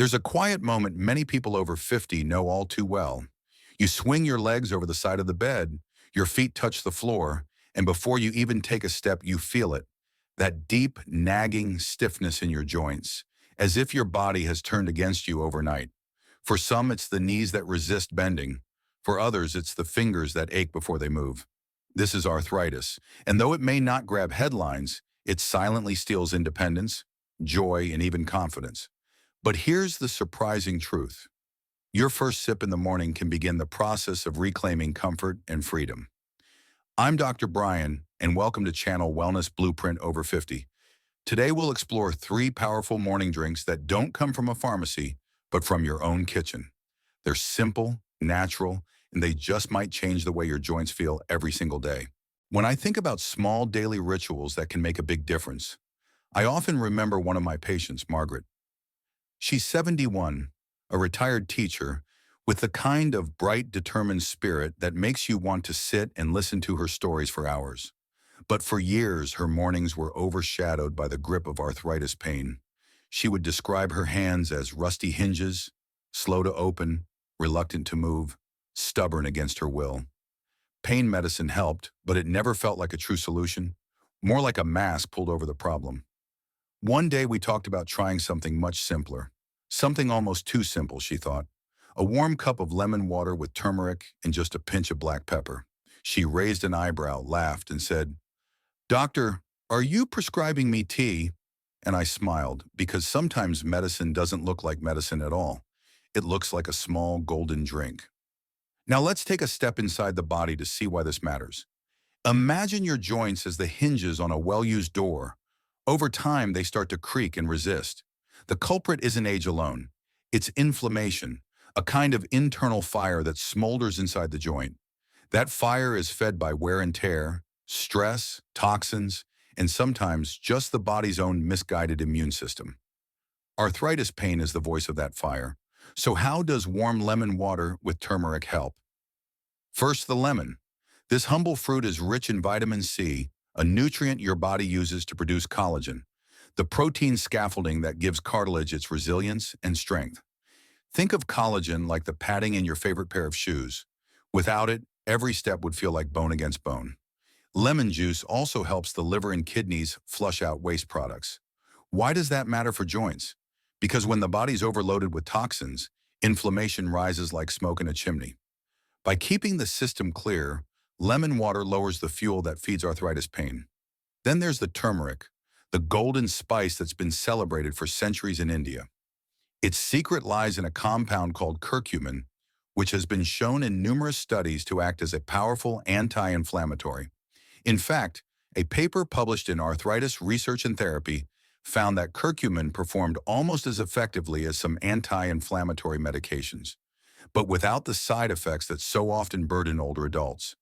There's a quiet moment many people over 50 know all too well. You swing your legs over the side of the bed, your feet touch the floor, and before you even take a step, you feel it. That deep, nagging stiffness in your joints, as if your body has turned against you overnight. For some, it's the knees that resist bending. For others, it's the fingers that ache before they move. This is arthritis, and though it may not grab headlines, it silently steals independence, joy, and even confidence. But here's the surprising truth. Your first sip in the morning can begin the process of reclaiming comfort and freedom. I'm Dr. Brian, and welcome to Channel Wellness Blueprint Over 50. Today we'll explore 3 powerful morning drinks that don't come from a pharmacy, but from your own kitchen. They're simple, natural, and they just might change the way your joints feel every single day. When I think about small daily rituals that can make a big difference, I often remember one of my patients, Margaret. She's 71, a retired teacher, with the kind of bright, determined spirit that makes you want to sit and listen to her stories for hours. But for years, her mornings were overshadowed by the grip of arthritis pain. She would describe her hands as rusty hinges, slow to open, reluctant to move, stubborn against her will. Pain medicine helped, but it never felt like a true solution, more like a mask pulled over the problem. One day we talked about trying something much simpler. Something almost too simple, she thought. A warm cup of lemon water with turmeric and just a pinch of black pepper. She raised an eyebrow, laughed, and said, "Doctor, are you prescribing me tea?" And I smiled, because sometimes medicine doesn't look like medicine at all. It looks like a small golden drink. Now let's take a step inside the body to see why this matters. Imagine your joints as the hinges on a well-used door. Over time, they start to creak and resist. The culprit isn't age alone. It's inflammation, a kind of internal fire that smolders inside the joint. That fire is fed by wear and tear, stress, toxins, and sometimes just the body's own misguided immune system. Arthritis pain is the voice of that fire. So how does warm lemon water with turmeric help? First, the lemon. This humble fruit is rich in vitamin C, a nutrient your body uses to produce collagen, the protein scaffolding that gives cartilage its resilience and strength. Think of collagen like the padding in your favorite pair of shoes. Without it, every step would feel like bone against bone. Lemon juice also helps the liver and kidneys flush out waste products. Why does that matter for joints? Because when the body's overloaded with toxins, inflammation rises like smoke in a chimney. By keeping the system clear, lemon water lowers the fuel that feeds arthritis pain. Then there's the turmeric, the golden spice that's been celebrated for centuries in India. Its secret lies in a compound called curcumin, which has been shown in numerous studies to act as a powerful anti-inflammatory. In fact, a paper published in Arthritis Research and Therapy found that curcumin performed almost as effectively as some anti-inflammatory medications, but without the side effects that so often burden older adults.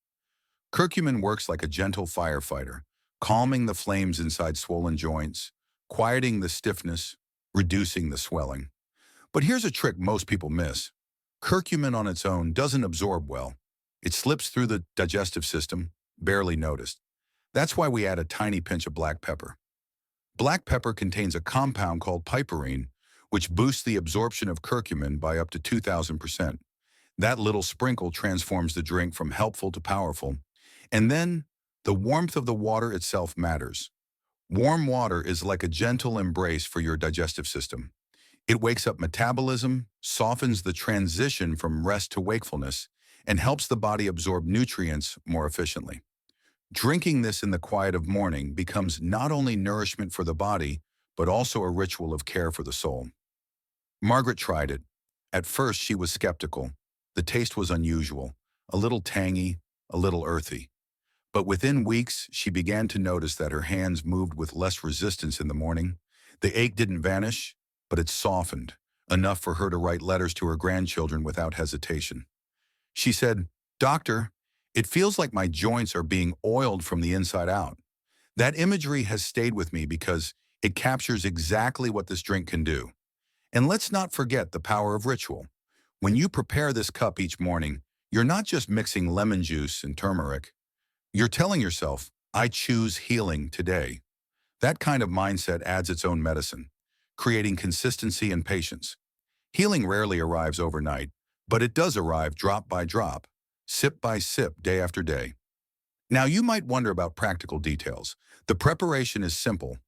Curcumin works like a gentle firefighter, calming the flames inside swollen joints, quieting the stiffness, reducing the swelling. But here's a trick most people miss. Curcumin on its own doesn't absorb well. It slips through the digestive system, barely noticed. That's why we add a tiny pinch of black pepper. Black pepper contains a compound called piperine, which boosts the absorption of curcumin by up to 2,000%. That little sprinkle transforms the drink from helpful to powerful. And then, the warmth of the water itself matters. Warm water is like a gentle embrace for your digestive system. It wakes up metabolism, softens the transition from rest to wakefulness, and helps the body absorb nutrients more efficiently. Drinking this in the quiet of morning becomes not only nourishment for the body, but also a ritual of care for the soul. Margaret tried it. At first, she was skeptical. The taste was unusual, a little tangy, a little earthy. But within weeks, she began to notice that her hands moved with less resistance in the morning. The ache didn't vanish, but it softened, enough for her to write letters to her grandchildren without hesitation. She said, "Doctor, it feels like my joints are being oiled from the inside out." That imagery has stayed with me because it captures exactly what this drink can do. And let's not forget the power of ritual. When you prepare this cup each morning, you're not just mixing lemon juice and turmeric. You're telling yourself, "I choose healing today." That kind of mindset adds its own medicine, creating consistency and patience. Healing rarely arrives overnight, but it does arrive drop by drop, sip by sip, day after day. Now, you might wonder about practical details. The preparation is simple.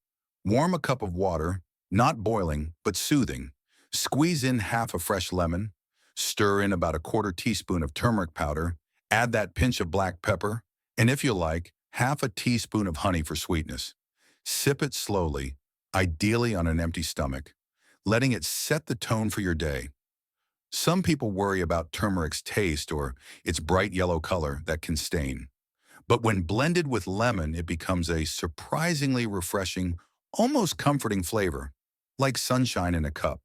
Warm a cup of water, not boiling, but soothing. Squeeze in half a fresh lemon. Stir in about a quarter teaspoon of turmeric powder. Add that pinch of black pepper. And if you like, half a teaspoon of honey for sweetness. Sip it slowly, ideally on an empty stomach, letting it set the tone for your day. Some people worry about turmeric's taste or its bright yellow color that can stain. But when blended with lemon, it becomes a surprisingly refreshing, almost comforting flavor, like sunshine in a cup.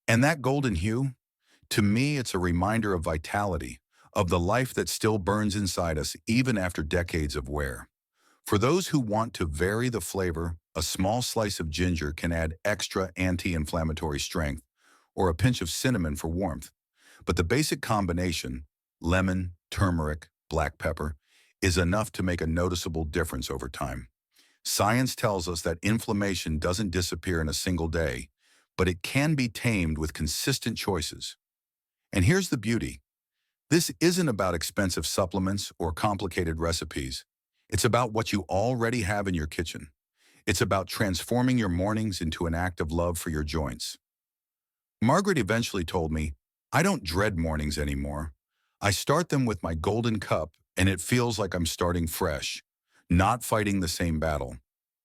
And that golden hue, to me, it's a reminder of vitality, of the life that still burns inside us even after decades of wear. For those who want to vary the flavor, a small slice of ginger can add extra anti-inflammatory strength, or a pinch of cinnamon for warmth. But the basic combination, lemon, turmeric, black pepper, is enough to make a noticeable difference over time. Science tells us that inflammation doesn't disappear in a single day, but it can be tamed with consistent choices. And here's the beauty. This isn't about expensive supplements or complicated recipes. It's about what you already have in your kitchen. It's about transforming your mornings into an act of love for your joints. Margaret eventually told me, I don't dread mornings anymore. I start them with my golden cup, and it feels like I'm starting fresh, not fighting the same battle.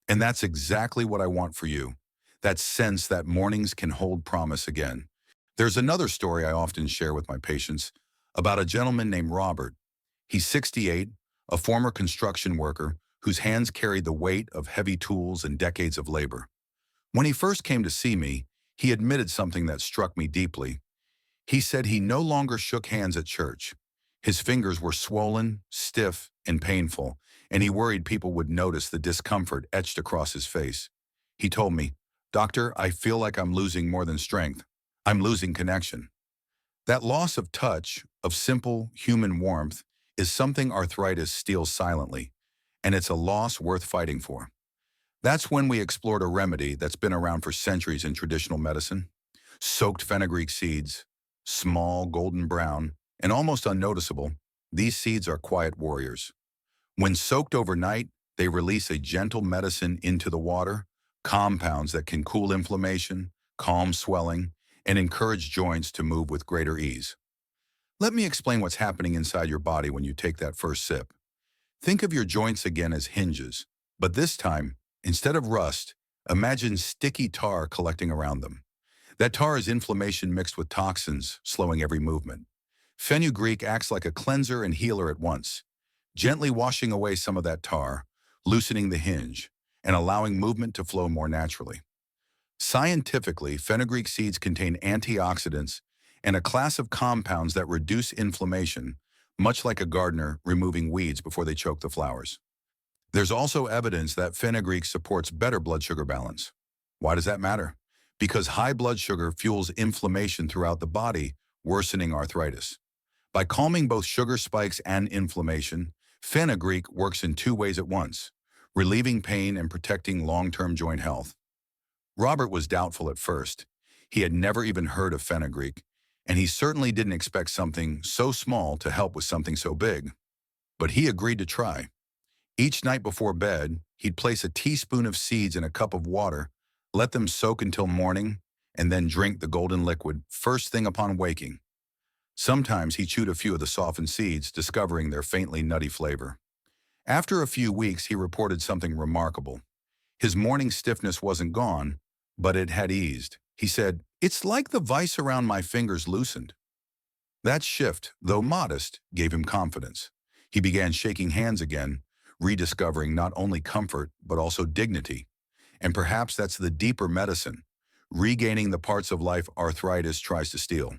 And that's exactly what I want for you. That sense that mornings can hold promise again. There's another story I often share with my patients about a gentleman named Robert. He's 68, a former construction worker whose hands carried the weight of heavy tools and decades of labor. When he first came to see me, he admitted something that struck me deeply. He said he no longer shook hands at church. His fingers were swollen, stiff, and painful, and he worried people would notice the discomfort etched across his face. He told me, Doctor, I feel like I'm losing more than strength. I'm losing connection. That loss of touch, of simple human warmth, is something arthritis steals silently, and it's a loss worth fighting for. That's when we explored a remedy that's been around for centuries in traditional medicine. Soaked fenugreek seeds, small, golden brown, and almost unnoticeable, these seeds are quiet warriors. When soaked overnight, they release a gentle medicine into the water, compounds that can cool inflammation, calm swelling, and encourage joints to move with greater ease. Let me explain what's happening inside your body when you take that first sip. Think of your joints again as hinges, but this time, instead of rust, imagine sticky tar collecting around them. That tar is inflammation mixed with toxins, slowing every movement. Fenugreek acts like a cleanser and healer at once, gently washing away some of that tar, loosening the hinge, and allowing movement to flow more naturally. Scientifically, fenugreek seeds contain antioxidants and a class of compounds that reduce inflammation, much like a gardener removing weeds before they choke the flowers. There's also evidence that fenugreek supports better blood sugar balance. Why does that matter? Because high blood sugar fuels inflammation throughout the body, worsening arthritis. By calming both sugar spikes and inflammation, fenugreek works in two ways at once, relieving pain and protecting long-term joint health. Robert was doubtful at first. He had never even heard of fenugreek, and he certainly didn't expect something so small to help with something so big. But he agreed to try. Each night before bed, he'd place a teaspoon of seeds in a cup of water, let them soak until morning, and then drink the golden liquid first thing upon waking. Sometimes he chewed a few of the softened seeds, discovering their faintly nutty flavor. After a few weeks, he reported something remarkable. His morning stiffness wasn't gone, but it had eased. He said, "It's like the vice around my fingers loosened." That shift, though modest, gave him confidence. He began shaking hands again, rediscovering not only comfort, but also dignity. And perhaps that's the deeper medicine, regaining the parts of life arthritis tries to steal.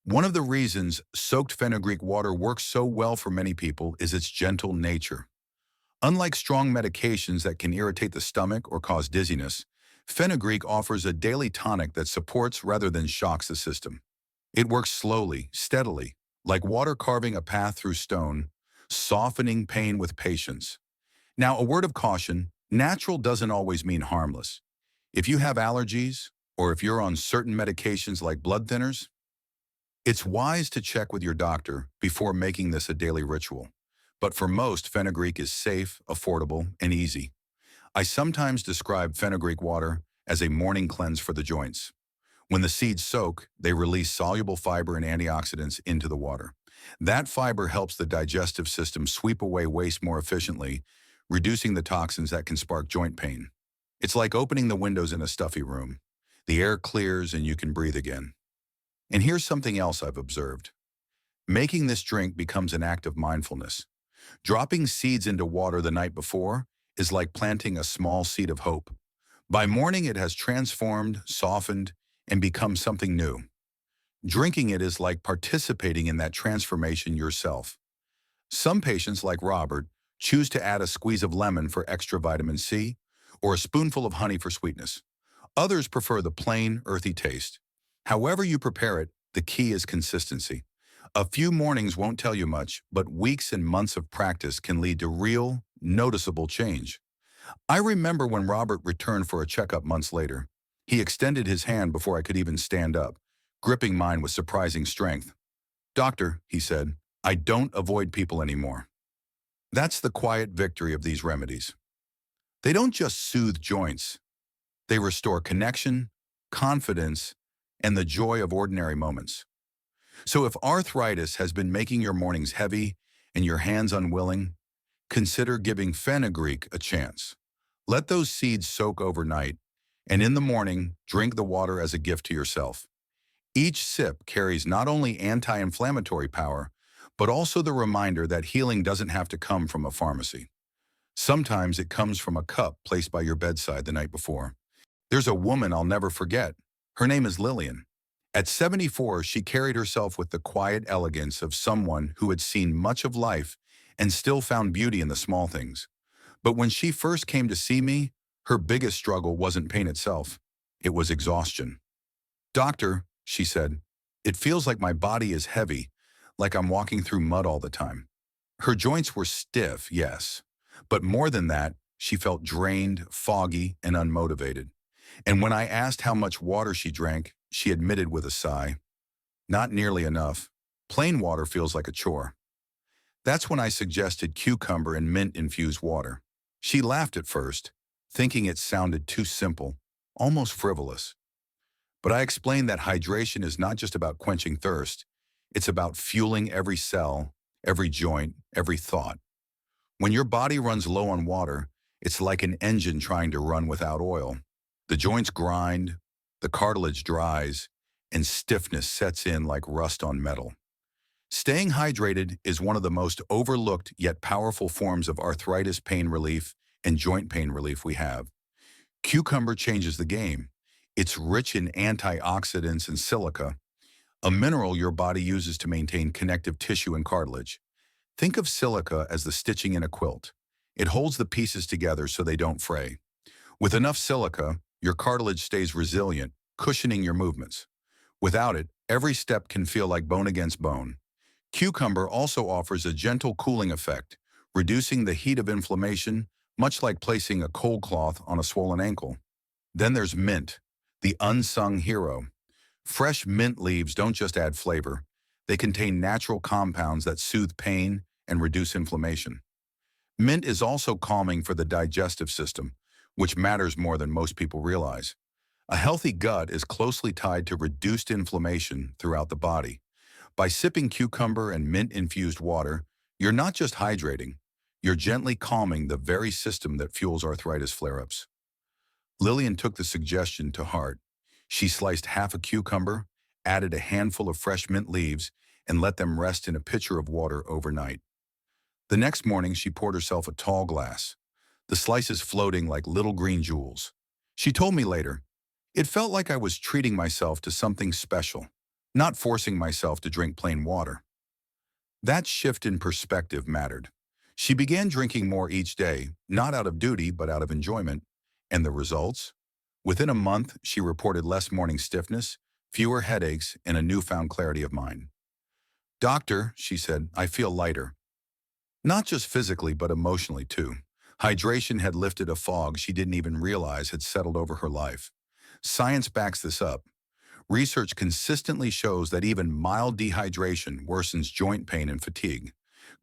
One of the reasons soaked fenugreek water works so well for many people is its gentle nature. Unlike strong medications that can irritate the stomach or cause dizziness, fenugreek offers a daily tonic that supports rather than shocks the system. It works slowly, steadily, like water carving a path through stone, softening pain with patience. Now, a word of caution, natural doesn't always mean harmless. If you have allergies or if you're on certain medications like blood thinners, it's wise to check with your doctor before making this a daily ritual. But for most, fenugreek is safe, affordable, and easy. I sometimes describe fenugreek water as a morning cleanse for the joints. When the seeds soak, they release soluble fiber and antioxidants into the water. That fiber helps the digestive system sweep away waste more efficiently, reducing the toxins that can spark joint pain. It's like opening the windows in a stuffy room. The air clears and you can breathe again. And here's something else I've observed. Making this drink becomes an act of mindfulness. Dropping seeds into water the night before is like planting a small seed of hope. By morning, it has transformed, softened, and become something new. Drinking it is like participating in that transformation yourself. Some patients, like Robert, choose to add a squeeze of lemon for extra vitamin C or a spoonful of honey for sweetness. Others prefer the plain, earthy taste. However you prepare it, the key is consistency. A few mornings won't tell you much, but weeks and months of practice can lead to real, noticeable change. I remember when Robert returned for a checkup months later. He extended his hand before I could even stand up, gripping mine with surprising strength. "Doctor," he said, "I don't avoid people anymore." That's the quiet victory of these remedies. They don't just soothe joints. They restore connection, confidence, and the joy of ordinary moments. So if arthritis has been making your mornings heavy and your hands unwilling, consider giving fenugreek a chance. Let those seeds soak overnight, and in the morning, drink the water as a gift to yourself. Each sip carries not only anti-inflammatory power, but also the reminder that healing doesn't have to come from a pharmacy. Sometimes it comes from a cup placed by your bedside the night before. There's a woman I'll never forget. Her name is Lillian. At 74, she carried herself with the quiet elegance of someone who had seen much of life and still found beauty in the small things. But when she first came to see me, her biggest struggle wasn't pain itself. It was exhaustion. "Doctor," she said, "it feels like my body is heavy, like I'm walking through mud all the time." Her joints were stiff, yes, but more than that, she felt drained, foggy, and unmotivated. And when I asked how much water she drank, she admitted with a sigh, "Not nearly enough. Plain water feels like a chore." That's when I suggested cucumber and mint-infused water. She laughed at first, thinking it sounded too simple, almost frivolous. But I explained that hydration is not just about quenching thirst, it's about fueling every cell, every joint, every thought. When your body runs low on water, it's like an engine trying to run without oil. The joints grind, the cartilage dries, and stiffness sets in like rust on metal. Staying hydrated is one of the most overlooked yet powerful forms of arthritis pain relief and joint pain relief we have. Cucumber changes the game. It's rich in antioxidants and silica, a mineral your body uses to maintain connective tissue and cartilage. Think of silica as the stitching in a quilt. It holds the pieces together so they don't fray. With enough silica, your cartilage stays resilient, cushioning your movements. Without it, every step can feel like bone against bone. Cucumber also offers a gentle cooling effect, reducing the heat of inflammation, much like placing a cold cloth on a swollen ankle. Then there's mint, the unsung hero. Fresh mint leaves don't just add flavor. They contain natural compounds that soothe pain and reduce inflammation. Mint is also calming for the digestive system, which matters more than most people realize. A healthy gut is closely tied to reduced inflammation throughout the body. By sipping cucumber and mint-infused water, you're not just hydrating, you're gently calming the very system that fuels arthritis flare-ups. Lillian took the suggestion to heart. She sliced half a cucumber, added a handful of fresh mint leaves, and let them rest in a pitcher of water overnight. The next morning, she poured herself a tall glass, the slices floating like little green jewels. She told me later, "It felt like I was treating myself to something special, not forcing myself to drink plain water." That shift in perspective mattered. She began drinking more each day, not out of duty, but out of enjoyment. And the results? Within a month, she reported less morning stiffness, fewer headaches, and a newfound clarity of mind. "Doctor," she said, "I feel lighter." Not just physically, but emotionally too. Hydration had lifted a fog she didn't even realize had settled over her life. Science backs this up. Research consistently shows that even mild dehydration worsens joint pain and fatigue.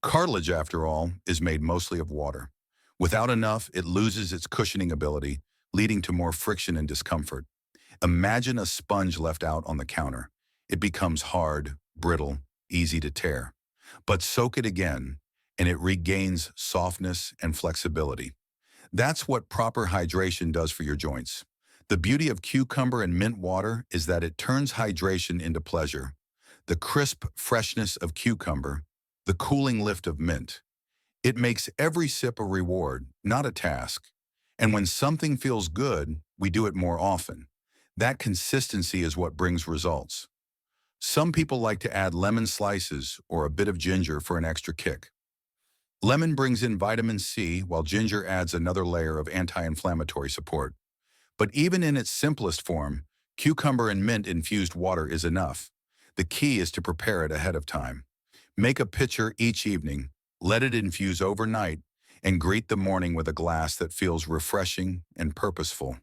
Cartilage, after all, is made mostly of water. Without enough, it loses its cushioning ability, leading to more friction and discomfort. Imagine a sponge left out on the counter. It becomes hard, brittle, easy to tear. But soak it again, and it regains softness and flexibility. That's what proper hydration does for your joints. The beauty of cucumber and mint water is that it turns hydration into pleasure. The crisp freshness of cucumber, the cooling lift of mint. It makes every sip a reward, not a task. And when something feels good, we do it more often. That consistency is what brings results. Some people like to add lemon slices or a bit of ginger for an extra kick. Lemon brings in vitamin C, while ginger adds another layer of anti-inflammatory support. But even in its simplest form, cucumber and mint infused water is enough. The key is to prepare it ahead of time. Make a pitcher each evening, let it infuse overnight, and greet the morning with a glass that feels refreshing and purposeful.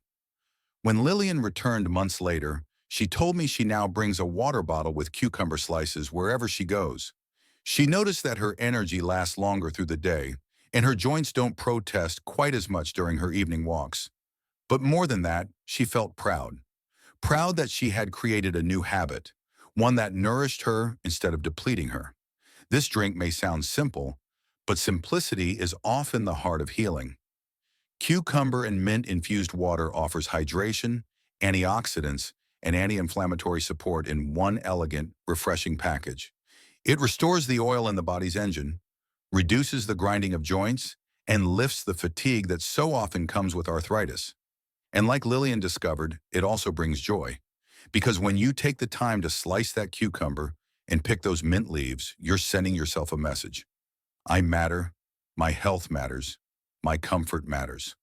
When Lillian returned months later, she told me she now brings a water bottle with cucumber slices wherever she goes. She noticed that her energy lasts longer through the day, and her joints don't protest quite as much during her evening walks. But more than that, she felt proud. Proud that she had created a new habit, one that nourished her instead of depleting her. This drink may sound simple, but simplicity is often the heart of healing. Cucumber and mint-infused water offers hydration, antioxidants, and anti-inflammatory support in one elegant, refreshing package. It restores the oil in the body's engine, reduces the grinding of joints, and lifts the fatigue that so often comes with arthritis. And like Lillian discovered, it also brings joy. Because when you take the time to slice that cucumber and pick those mint leaves, you're sending yourself a message. I matter, my health matters, my comfort matters.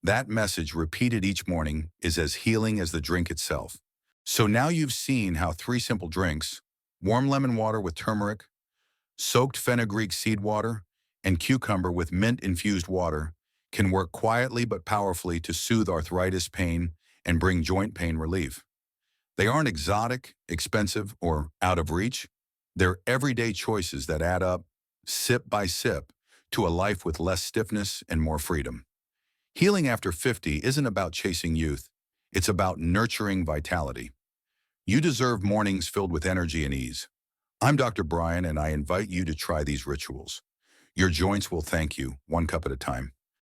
That message, repeated each morning, is as healing as the drink itself. So now you've seen how 3 simple drinks, warm lemon water with turmeric, soaked fenugreek seed water, and cucumber with mint-infused water, can work quietly but powerfully to soothe arthritis pain and bring joint pain relief. They aren't exotic, expensive, or out of reach. They're everyday choices that add up, sip by sip, to a life with less stiffness and more freedom. Healing after 50 isn't about chasing youth. It's about nurturing vitality. You deserve mornings filled with energy and ease. I'm Dr. Brian, and I invite you to try these rituals. Your joints will thank you, one cup at a time.